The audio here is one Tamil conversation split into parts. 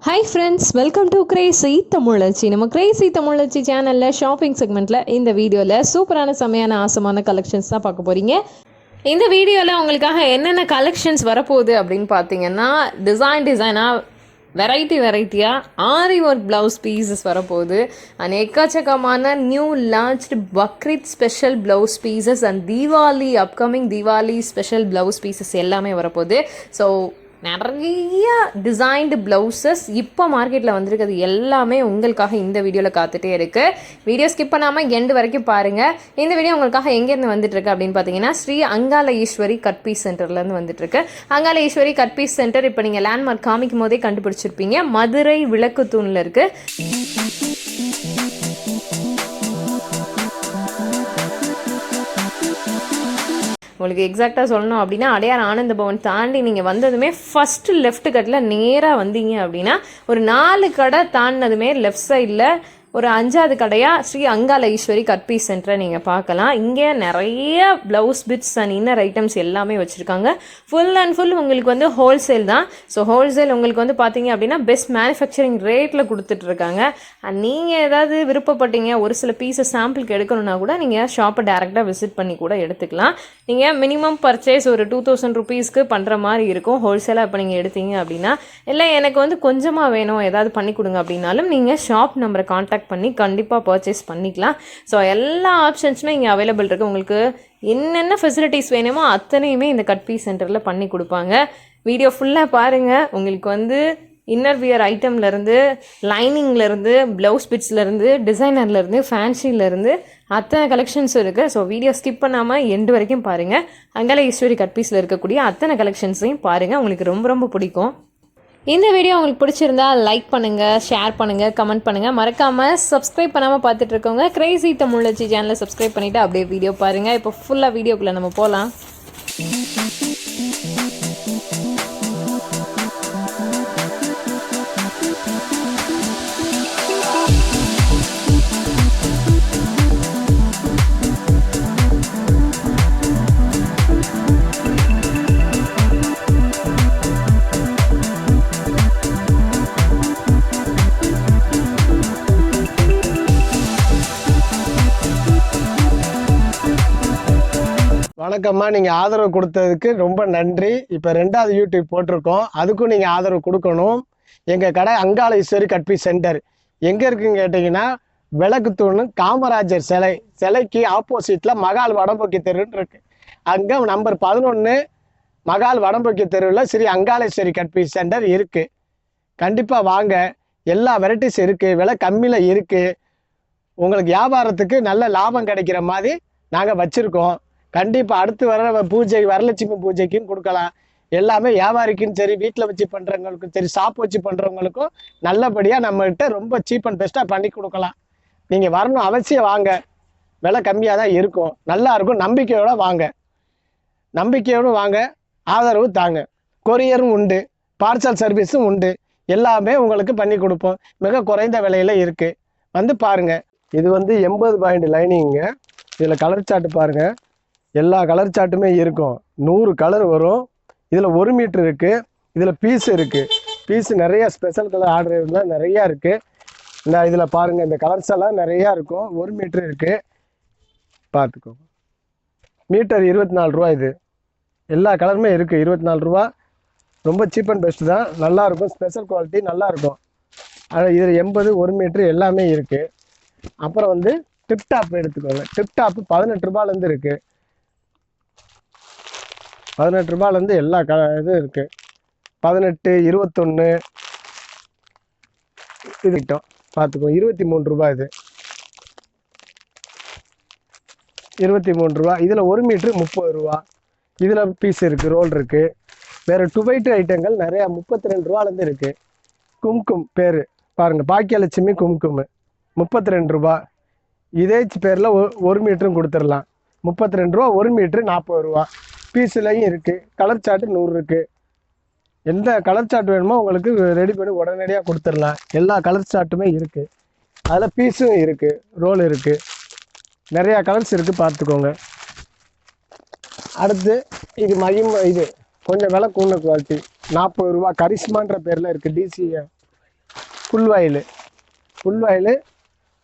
Hi friends, welcome to crazy தமிழச்சி. நம்ம கிரேசி தமிழச்சி சேனலில் ஷாப்பிங் செக்மெண்ட்டில் இந்த வீடியோவில் சூப்பரான செமையான ஆசமான கலெக்ஷன்ஸ் தான் பார்க்க போகிறீங்க. இந்த வீடியோவில் உங்களுக்காக என்னென்ன கலெக்ஷன்ஸ் வரப்போகுது அப்படின்னு பார்த்தீங்கன்னா, டிசைனாக வெரைட்டியாக ஆரி ஒர்க் ப்ளவுஸ் பீசஸ் வரப்போகுது. அண்ட் எக்கச்சக்கமான new launched Bakrid special blouse pieces and upcoming Deepavali special blouse pieces எல்லாமே வரப்போகுது. ஸோ நிறைய டிசைன்டு ப்ளவுசஸ் இப்போ மார்க்கெட்டில் வந்திருக்கிறது எல்லாமே உங்களுக்காக இந்த வீடியோவில் காத்துட்டே இருக்குது. வீடியோ ஸ்கிப் பண்ணாமல் எண்டு வரைக்கும் பாருங்கள். இந்த வீடியோ உங்களுக்காக எங்கேருந்து வந்துட்டுருக்கு அப்படின்னு பார்த்தீங்கன்னா, ஸ்ரீ அங்காள ஈஸ்வரி கட் பீஸ் சென்டர்லேருந்து வந்துட்டுருக்கு. Angala Eswari cut piece centre இப்போ நீங்கள் லேண்ட்மார்க் காமிக்கும் போதே கண்டுபிடிச்சிருப்பீங்க. மதுரை விளக்கு தூணில் இருக்குது. உங்களுக்கு எக்ஸாக்டாக சொல்லணும் அப்படின்னா, அடையார் ஆனந்த பவன் தாண்டி நீங்கள் வந்ததுமே ஃபஸ்ட்டு லெஃப்ட் கட்டில் நேராக வந்தீங்க அப்படின்னா ஒரு 4 கடை தாண்டினதுமே லெஃப்ட் சைடில் ஒரு 5வது கடையாக ஸ்ரீ அங்காள ஈஸ்வரி கட் பீஸ் சென்டரை நீங்கள் பார்க்கலாம். இங்கே நிறைய blouse bits and inner items எல்லாமே வச்சுருக்காங்க. ஃபுல் அண்ட் ஃபுல் உங்களுக்கு வந்து ஹோல்சேல் தான். ஸோ ஹோல்சேல் உங்களுக்கு வந்து பார்த்தீங்க அப்படின்னா பெஸ்ட் மேனுஃபேக்சரிங் ரேட்டில் கொடுத்துட்ருக்காங்க. அண்ட் நீங்கள் ஏதாவது விருப்பப்பட்டீங்க ஒரு சில பீஸஸ் சாம்பிளுக்கு எடுக்கணுன்னா கூட நீங்கள் ஷாப்பை டேரெக்டாக விசிட் பண்ணி கூட எடுத்துக்கலாம். நீங்கள் மினிமம் பர்ச்சேஸ் ஒரு 2000 ருபீஸ்க்கு பண்ணுற மாதிரி இருக்கும். ஹோல்சேலாக இப்போ நீங்கள் எடுத்தீங்க அப்படின்னா, இல்லை எனக்கு வந்து கொஞ்சமாக வேணும் ஏதாவது பண்ணி கொடுங்க அப்படின்னாலும் நீங்கள் ஷாப் நம்பரை கான்டாக்ட் பண்ணி கண்டிப்பாக பர்ச்சேஸ் பண்ணிக்கலாம். ஸோ எல்லா ஆப்ஷன்ஸுமே இங்கே அவைலபிள் இருக்குது. உங்களுக்கு என்னென்ன ஃபெசிலிட்டிஸ் வேணுமோ அத்தனையுமே இந்த கட் பீஸ் சென்டரில் பண்ணி கொடுப்பாங்க. வீடியோ ஃபுல்லாக பாருங்கள். உங்களுக்கு வந்து இன்னர் வியர் ஐட்டம்லேருந்து, லைனிங்லேருந்து, ப்ளவுஸ் பிட்ஸ்லேருந்து, டிசைனர்லேருந்து, ஃபேன்சிலேருந்து அத்தனை கலெக்ஷன்ஸ் இருக்குது. ஸோ வீடியோ ஸ்கிப் பண்ணாமல் எண்டு வரைக்கும் பாருங்கள். அங்காள ஈஸ்வரி கட் பீஸில் இருக்கக்கூடிய அத்தனை கலெக்ஷன்ஸையும் பாருங்கள். உங்களுக்கு ரொம்ப ரொம்ப பிடிக்கும். இந்த வீடியோ உங்களுக்கு பிடிச்சிருந்தா லைக் பண்ணுங்கள், ஷேர் பண்ணுங்கள், கமெண்ட் பண்ணுங்கள். மறக்காமல் சப்ஸ்கிரைப் பண்ணாமல் பார்த்துட்டு இருக்கவங்க கிரேசி தமிழச்சி சேனலை சப்ஸ்கிரைப் பண்ணிவிட்டு அப்படியே வீடியோ பாருங்கள். இப்போ ஃபுல்லாக வீடியோக்குள்ளே நம்ம போகலாம். வணக்கம்மா, நீங்கள் ஆதரவு கொடுத்ததுக்கு ரொம்ப நன்றி. இப்போ 2வது யூடியூப் போட்டிருக்கோம், அதுக்கும் நீங்கள் ஆதரவு கொடுக்கணும். எங்கள் கடை Angala Eswari cut piece centre எங்கே இருக்குன்னு கேட்டிங்கன்னா, விளக்குத்தூண் காமராஜர் சிலைக்கு ஆப்போசிட்டில் மகால் வடம்போக்கி தெருன்னு இருக்குது. அங்கே நம்பர் 11 மகால் வடம்போக்கி தெருவில் Shri Angala Eswari cut piece centre இருக்குது. கண்டிப்பாக வாங்க. எல்லா வெரைட்டிஸ் இருக்குது, விலை கம்மியில் இருக்குது. உங்களுக்கு வியாபாரத்துக்கு நல்ல லாபம் கிடைக்கிற மாதிரி நாங்கள் வச்சுருக்கோம். கண்டிப்பாக அடுத்து வர பூஜை, வரலட்சுமி பூஜைக்கும் கொடுக்கலாம். எல்லாமே வியாபாரிக்கும் சரி, வீட்டில் வச்சு பண்ணுறவங்களுக்கும் சரி, ஷாப் வச்சு பண்ணுறவங்களுக்கும் நல்லபடியாக நம்மகிட்ட ரொம்ப சீப் அண்ட் பெஸ்ட்டாக பண்ணி கொடுக்கலாம். நீங்கள் வரணும், அவசியம் வாங்க. விலை கம்மியாக தான் இருக்கும், நல்லா இருக்கும். நம்பிக்கையோடு வாங்க, ஆதரவு தாங்க. கொரியரும் உண்டு, பார்சல் சர்வீஸும் உண்டு. எல்லாமே உங்களுக்கு பண்ணி கொடுப்போம். மிக குறைந்த விலையில் இருக்குது. வந்து பாருங்கள். இது வந்து 80 பாயிண்ட் லைனிங்க. இதில் கலர் சார்ட்டு பாருங்கள். எல்லா கலர் சார்ட்டுமே இருக்கும். 100 கலர் வரும். இதில் 1 மீட்ரு இருக்குது. இதில் பீஸ் இருக்குது. பீஸ் நிறையா ஸ்பெஷல் கலர் ஆர்டர்லாம் நிறையா இருக்குது. இந்த இதில் பாருங்கள், இந்த கலர்ஸ் எல்லாம் நிறையா இருக்கும். 1 மீட்ரு இருக்குது, பார்த்துக்கோங்க. மீட்டர் 24 ரூபா. இது எல்லா கலருமே இருக்குது. 24 ரூபா. ரொம்ப சீப் அண்ட் பெஸ்ட்டு தான். நல்லாயிருக்கும், ஸ்பெஷல் குவாலிட்டி நல்லாயிருக்கும். ஆனால் இதில் 80, 1 மீட்ரு எல்லாமே இருக்குது. அப்புறம் வந்து டிப்டாப் எடுத்துக்கோங்க. டிப்டாப்பு 18 ரூபாலேருந்து இருக்குது. 18 ரூபாலேருந்து எல்லா இதுவும் இருக்குது. 18, 21 இது கிட்டோம் பார்த்துக்கோ. 23 ரூபா. இது 23 ரூபா. இதில் 1 மீட்ரு 30 ரூபா. இதில் பீஸ் இருக்குது, ரோல் இருக்குது. வேறு 2 by 2 ஐட்டங்கள் நிறையா 32 ரூபாலேருந்து இருக்குது. கும்கும் பேர் பாருங்கள், பாக்கியலட்சுமி கும்கும் 32 ரூபா. இதே பேரில் 1 மீட்டரும் கொடுத்துடலாம். 32 ரூபா. 1 மீட்ரு 40 ரூபா. பீஸ்லையும் இருக்குது. கலர் சார்ட்டு 100 இருக்குது. எந்த கலர் சார்ட் வேணுமோ உங்களுக்கு ரெடி பண்ணி உடனடியாக கொடுத்துடலாம். எல்லா கலர் சார்ட்டுமே இருக்குது. அதில் பீஸும் இருக்குது, ரோல் இருக்குது, நிறையா கலர்ஸ் இருக்குது, பார்த்துக்கோங்க. அடுத்து இது இது கொஞ்சம் விலை கூடின குவாலிட்டி 40 ரூபா. கரிஷ்மான்ற பேரில் இருக்குது. டிசிஏ ஃபுல் வாயில், ஃபுல் வாயில்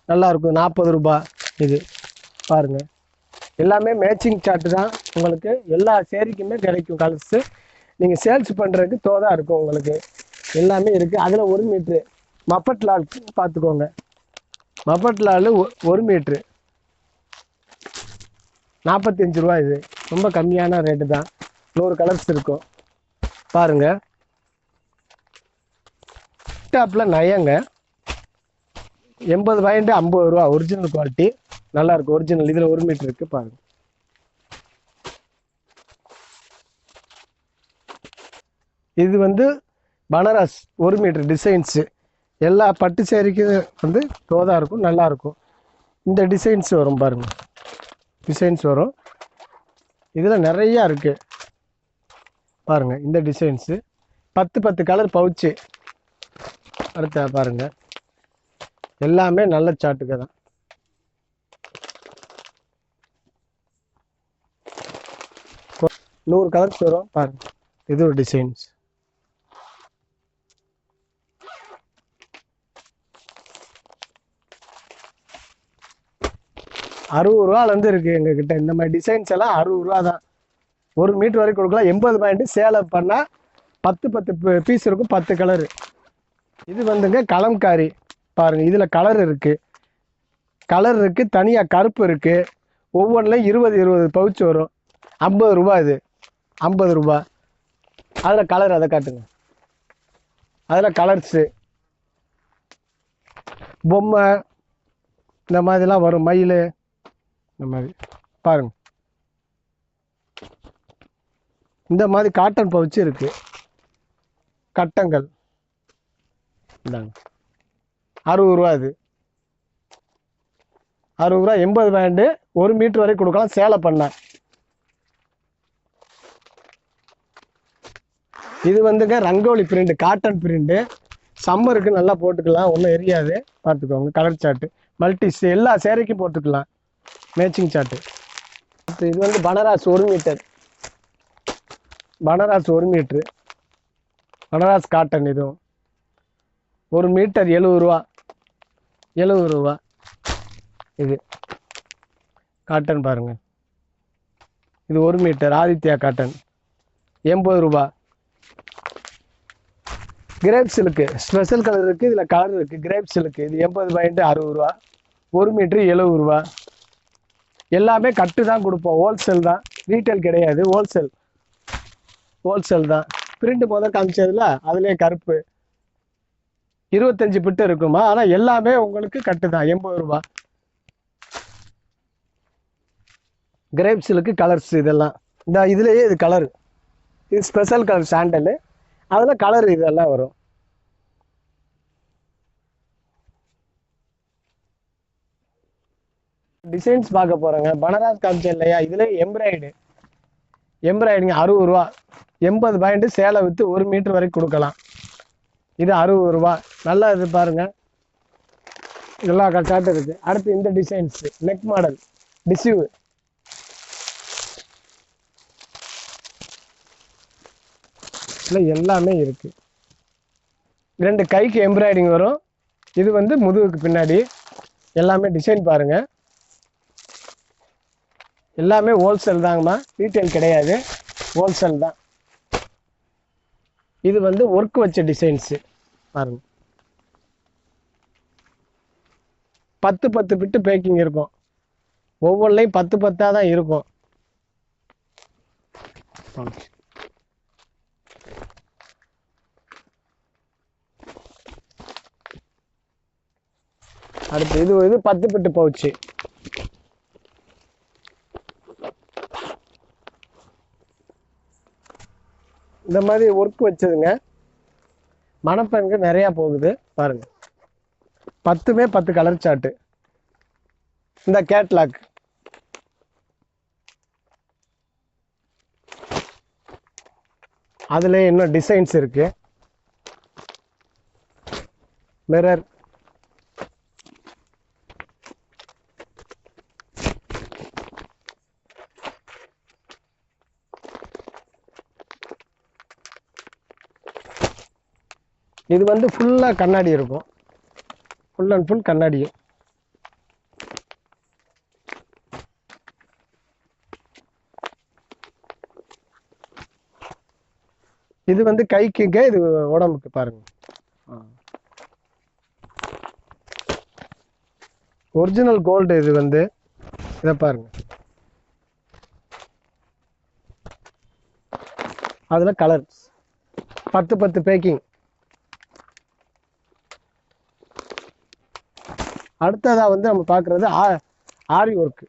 நல்லாயிருக்கும். 40 ரூபா. இது பாருங்கள், எல்லாமே மேட்சிங் சார்ட்டு தான். உங்களுக்கு எல்லா சேரீக்குமே கிடைக்கும் கலர்ஸு. நீங்கள் சேல்ஸ் பண்ணுறதுக்கு தோதாக இருக்கும். உங்களுக்கு எல்லாமே இருக்குது. அதில் 1 மீட்ரு மப்பட் லால் பார்த்துக்கோங்க. மப்பட் லால் 1 மீட்ரு 45 ரூபா. இது ரொம்ப கம்மியான ரேட்டு தான். 100 கலர்ஸ் இருக்கும் பாருங்கள். டாப்பில் நயங்க 80 பாயிண்ட் 50 ரூபா. ஒரிஜினல் குவாலிட்டி நல்லாயிருக்கும். ஒரிஜினல் இதில் 1 மீட்ரு இருக்குது பாருங்கள். இது வந்து பனாரஸ் 1 மீட்ரு டிசைன்ஸு. எல்லா பட்டு சேரீக்கு வந்து தோதாக இருக்கும், நல்லாயிருக்கும். இந்த டிசைன்ஸ் வரும் பாருங்கள், டிசைன்ஸ் வரும். இதில் நிறையா இருக்குது பாருங்கள். இந்த டிசைன்ஸு 10 கலர் பவுச்சு. அடுத்த பாருங்கள், எல்லாமே நல்ல சாட்டுக்கு தான். இப்போ 100 கலர்ஸ் வரும் பாருங்கள். இது ஒரு டிசைன்ஸ். ₹60 இருக்குது எங்ககிட்ட. இந்த மாதிரி டிசைன்ஸ் எல்லாம் ₹60 தான். 1 மீட்டர் வரைக்கும் கொடுக்கலாம். 80 பாயிண்ட் சேலை பண்ணால் 10 பீஸ் இருக்கும், 10 கலரு. இது வந்துங்க கலம்காரி பாருங்கள். இதில் கலர் இருக்குது, கலர் இருக்குது, தனியாக கருப்பு இருக்குது. ஒவ்வொன்றிலையும் 20 பவுச் வரும். 50 ரூபா. இது 50 ரூபா. அதில் கலர், அதை காட்டுங்க. அதில் கலர்ஸு பொம்மை இந்த மாதிரிலாம் வரும். மயில் இந்த மாதிரி பாருங்க. இந்த மாதிரி காட்டன் பவுச்சு இருக்குது. கட்டங்கள் இந்தாங்க, ₹60. இது ₹60. 80 பாயிண்ட் 1 மீட்டர் வரை கொடுக்கலாம் சேலை பண்ண. இது வந்துங்க ரங்கோலி பிரிண்ட், காட்டன் பிரிண்ட்டு. சம்மருக்கு நல்லா போட்டுக்கலாம், ஒன்றும் எரியாது. பார்த்துக்கோங்க. கலர் சார்ட்டு மல்டிஸ் எல்லா சேரீக்கும் போட்டுக்கலாம், மேட்சிங் சார்ட்டு. இது வந்து Banaras 1 metre. Banaras 1 metre Banaras cotton. இதுவும் 1 மீட்டர் 70 ரூபா. 70 ரூபா. இது காட்டன் பாருங்க. இது 1 மீட்டர் ஆதித்யா காட்டன் 80 ரூபா. கிரேப் சில்க்கு ஸ்பெஷல் கலர் இருக்குது, இதில் கலர் இருக்குது. கிரேப் சில்க்கு இது 80 பாயிண்ட் 60 ரூபா. 1 மீட்ரு 70 ரூபா. எல்லாமே கட்டு தான் கொடுப்போம், ஹோல்சேல் தான், ரீட்டைல் கிடையாது. ஹோல்சேல் தான். பிரிண்ட் முதல் காமிச்சதுல அதுலேயே கருப்பு 25 பிட்டு இருக்குமா, ஆனால் எல்லாமே உங்களுக்கு கட்டு தான். 80 ரூபா. கிரேப் சில்க்கு கலர்ஸ் இதெல்லாம். இந்த இதுலேயே இது கலர், இது ஸ்பெஷல் கலர் சாண்டலு. அதில் கலர் இதெல்லாம் வரும். டிசைன்ஸ் பார்க்க போகிறோங்க. பனாரஸ் காமிச்சேன் இல்லையா, இதில் எம்ப்ராய்டுங்க 60 ரூபா. 80 பாயிண்ட் சேலை விற்று 1 மீட்டர் வரைக்கும் கொடுக்கலாம். இது 60 ரூபா. நல்லா இது பாருங்கள், எல்லா சார்ட்டும் இருக்குது. அடுத்து இந்த டிசைன்ஸ் நெக் மாடல் டிசீவ். எல்லாமே இருக்குது. 2 கைக்கு எம்ப்ராய்டிங் வரும். இது வந்து முதுகுக்கு பின்னாடி. எல்லாமே டிசைன் பாருங்கள். எல்லாமே ஹோல்சேல் தாங்கம்மா, ரீட்டைல் கிடையாது, ஹோல்சேல் தான். இது வந்து ஒர்க் வச்ச டிசைன்ஸு பாருங்கள். 10 பிட்டு பேக்கிங் இருக்கும். ஒவ்வொன்றிலையும் 10 தான் இருக்கும். அடுத்து இது 10 பிட்டு பவுச்சு. இந்த மாதிரி ஒர்க் வச்சதுங்க. மணப்பெண்கள் நிறையா போகுது பாருங்க. 10மே 10 கலர் சார்ட்டு. இந்த கேட்லாக் அதில் இன்னும் டிசைன்ஸ் இருக்கு. மிரர் இது வந்து ஃபுல்லாக கண்ணாடி இருக்கும். ஃபுல் அண்ட் ஃபுல் கண்ணாடியும். இது வந்து கைக்குங்க, இது உடம்புக்கு பாருங்க. ஒரிஜினல் கோல்டு இது வந்து. இதை பாருங்க, அதுல கலர் 10 பேக்கிங். அடுத்ததா வந்து நம்ம பார்க்கறது ஆரி ஒர்க்கு.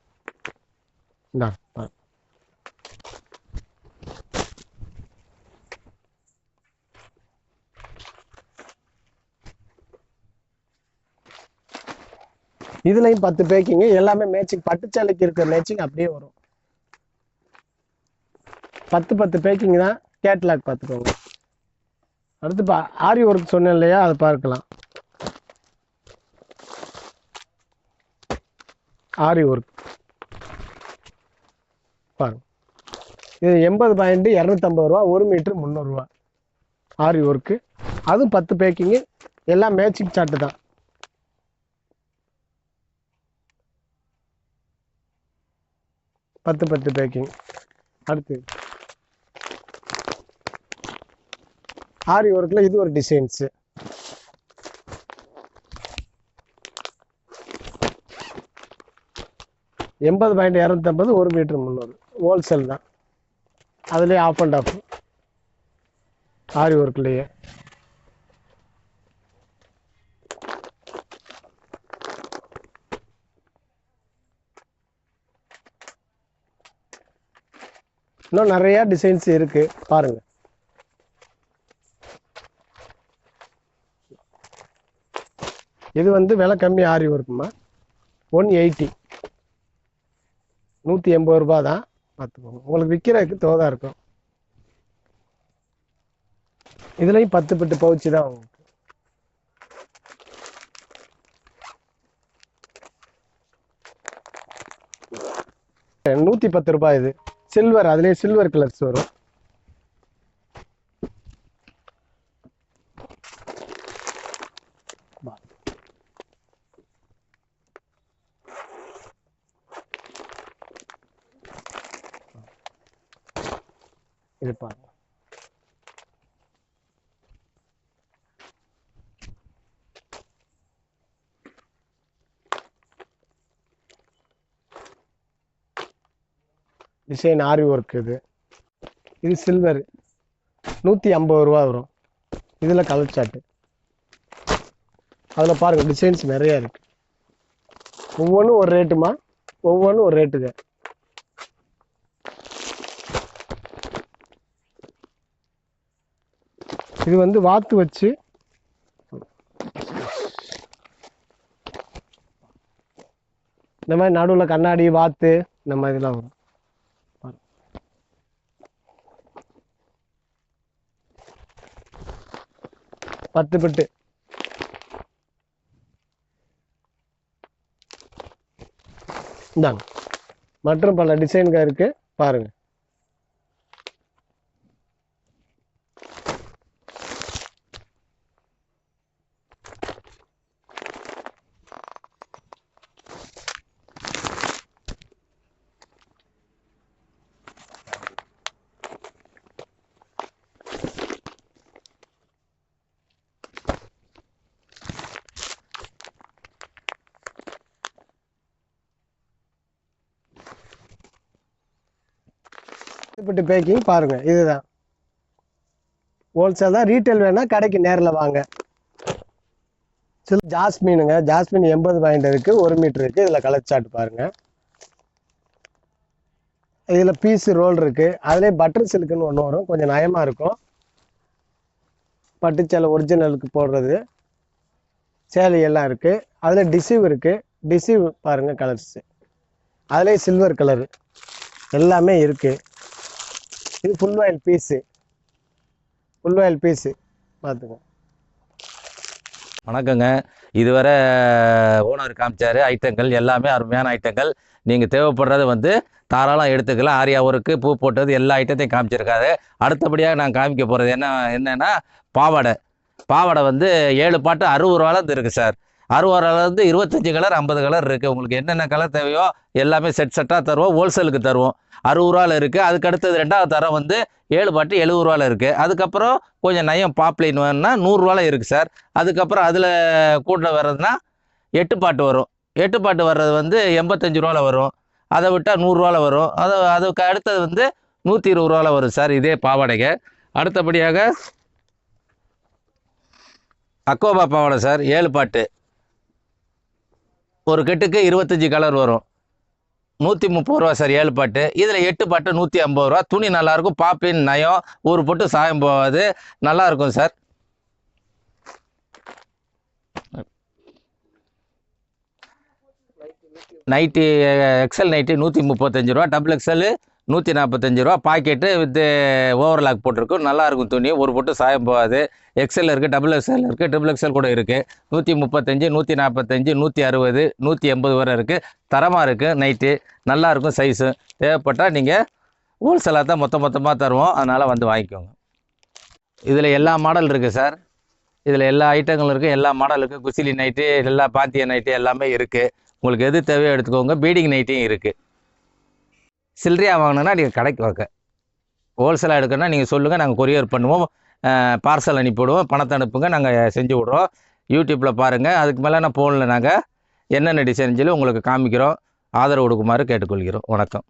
இதுலயும் 10 பேக்கிங், எல்லாமே மேட்சிங். பட்டுச்சாலைக்கு இருக்கிற மேட்சிங் அப்படியே வரும். 10 பேக்கிங் தான். கேட்லாக் பார்த்துக்கோங்க. அடுத்து ஆரி ஒர்க் சொன்னேன் இல்லையா, அதை பார்க்கலாம். ஆரி ஒர்க் பாருங்க. இது 80 பாயிண்ட் 250 ரூபா, 1 மீட்டர் 300 ரூபா. ஆரி ஒர்க்கு, அதுவும் 10 பேக்கிங்கு, எல்லாம் மேட்சிங் சார்ட்டு தான். பத்து பேக்கிங். அடுத்து ஆரி ஒர்க்கில் இது ஒரு டிசைன்ஸு. எண்பது பாயிண்ட் 250, 1 மீட்டர் 300. ஹோல்சேல் தான். அதுலேயே ஆஃப் அண்ட் ஆஃப் ஆரி ஒர்க்லேயே. இன்னும் நிறைய டிசைன்ஸ் இருக்கு பாருங்க. இது வந்து விலை கம்மி ஆரி ஒர்க்குமா, 180, 180 ரூபா தான். பார்த்துக்கோங்க, உங்களுக்கு விற்கிறதுக்கு தோதா இருக்கும். இதுலயும் 10 பவுச்சு தான் உங்களுக்கு. $110 இது. சில்வர், அதுலயே சில்வர் கலர்ஸ் வரும். இது பாருங்க. டிசைன் ஆரி ஒர்க். இது சில்வர், 150 ரூபா வரும். இதுல கலர் சார்ட்டு. அதுல பாருங்க டிசைன்ஸ் நிறைய இருக்கு. ஒவ்வொன்றும் ஒரு ரேட்டுமா, ஒவ்வொன்றும் ஒரு ரேட்டுங்க. இது வந்து வாத்து வச்சு இந்த மாதிரி நடுவில் கண்ணாடி வாத்து இந்த மாதிரிலாம் வரும். 10 பிட்டு. இந்தாங்க, மற்றும் பல டிசைன்கள் இருக்கு பாருங்க. பேக்கிங் பாருங்க. இதுதான் ஹோல்சேல் தான். ரீட்டைல் வேணா கடைக்கு நேரில் வாங்க. ஜாஸ்மினுங்க, ஜாஸ்மின் 80 பாயிண்ட் இருக்கு, 1 மீட்டர் இருக்கு. இதுல கலர் சார்ட் பாருங்க. இதுல பீஸ் ரோல் இருக்கு. அதுலேயே பட்டர் சில்க்குன்னு ஒன்று வரும், கொஞ்சம் நயமா இருக்கும். பட்டுச்சேலை ஒரிஜினலுக்கு போடுறது சேலை எல்லாம் இருக்கு. அதுல டிசீவ் இருக்கு. டிசீவ் பாருங்க கலர்ஸ். அதுலேயே சில்வர் கலரு எல்லாமே இருக்கு. இது full oil piece, full oil piece பார்த்துங்க. வணக்கங்க. இதுவரை ஓனர் காமிச்சார் ஐட்டங்கள் எல்லாமே அருமையான ஐட்டங்கள். நீங்கள் தேவைப்படுறது வந்து தாராளம் எடுத்துக்கலாம். ஆரியா ஒர்க்கு, பூ போட்டது எல்லா ஐட்டத்தையும் காமிச்சிருக்காரு. அடுத்தபடியாக நான் காமிக்க போகிறது என்னென்னா பாவாடை வந்து 7 பாட்டு 60 ரூபாலேருந்து இருக்குது சார். 60 25 கலர் 50 கலர் இருக்குது. உங்களுக்கு என்னென்ன கலர் தேவையோ எல்லாமே செட்டாக தருவோம். ஹோல்சேலுக்கு தருவோம். 60 ரூபாவில் இருக்குது. அதுக்கு அடுத்தது 2வது தரம் வந்து 7 பாட்டு 70 ரூபாவில் இருக்குது. அதுக்கப்புறம் கொஞ்சம் நயம் பாப்லைன் வேணும்னா 100 ரூபாவில் இருக்குது சார். அதுக்கப்புறம் அதில் கூட வர்றதுனா 8 பாட்டு வரும். 8 பாட்டு வர்றது வந்து 85 ரூபாவில் வரும். அதை விட்டால் 100 ரூபாவில் வரும். அதுக்கு அடுத்தது வந்து 120 ரூபாவில் வரும் சார். இதே பாவாடைங்க. அடுத்தபடியாக அக்கோபா பாவாடை சார். 7 பாட்டு ஒரு கட்டுக்கு 25 கலர் வரும். 130 ரூபா சார் 7 பாட்டு. இதில் 8 பாட்டு 150 ரூபா. துணி நல்லாயிருக்கும். பாப்பின் நயம், ஒரு பொட்டு சாயம் போகாது, நல்லாயிருக்கும் சார். நைட்டி எக்ஸல் நைட்டி 135 ரூபா. டபுள் எக்ஸல் 145 ரூபா. பாக்கெட்டு வித் ஓவர்லாக் போட்டிருக்கும். நல்லாயிருக்கும் துணி, ஒரு பொட்டு சாயம் போகாது. எக்ஸல் இருக்குது, டபுள் எக்ஸல் இருக்குது, ட்ரிபிள் எக்ஸல் கூட இருக்குது. 135, 145, 160, 180 வரை இருக்குது. தரமாக இருக்குது. நைட்டு நல்லாயிருக்கும். சைஸு தேவைப்பட்டால் நீங்கள் ஹோல்சேலாக தான் மொத்தமாக தருவோம். அதனால் வந்து வாங்கிக்கோங்க. இதில் எல்லா மாடல் இருக்குது சார். இதில் எல்லா ஐட்டங்களும் இருக்குது. எல்லா மாடல் இருக்குது. குசிலி நைட்டு, எல்லா பாத்திய நைட்டு எல்லாமே இருக்குது. உங்களுக்கு எது தேவையோ எடுத்துக்கோங்க. பீடிங் நைட்டையும் இருக்குது. சில்லறையாக வாங்கினா நீங்கள் கடைக்கு வாங்க. ஹோல்சேலாக எடுக்கணும்னா நீங்கள் சொல்லுங்கள், நாங்கள் கொரியர் பண்ணுவோம். பார்சல் அனுப்பிவிடுவோம். பணத்தை அனுப்புங்க, நாங்கள் செஞ்சு விட்றோம். யூடியூப்பில் பாருங்கள். அதுக்கு மேலே நான் ஃபோனில் நாங்கள் என்னென்ன டிசைன் சொல்லி உங்களுக்கு காமிக்கிறோம். ஆதரவு கொடுக்குமாறு கேட்டுக்கொள்கிறோம். வணக்கம்.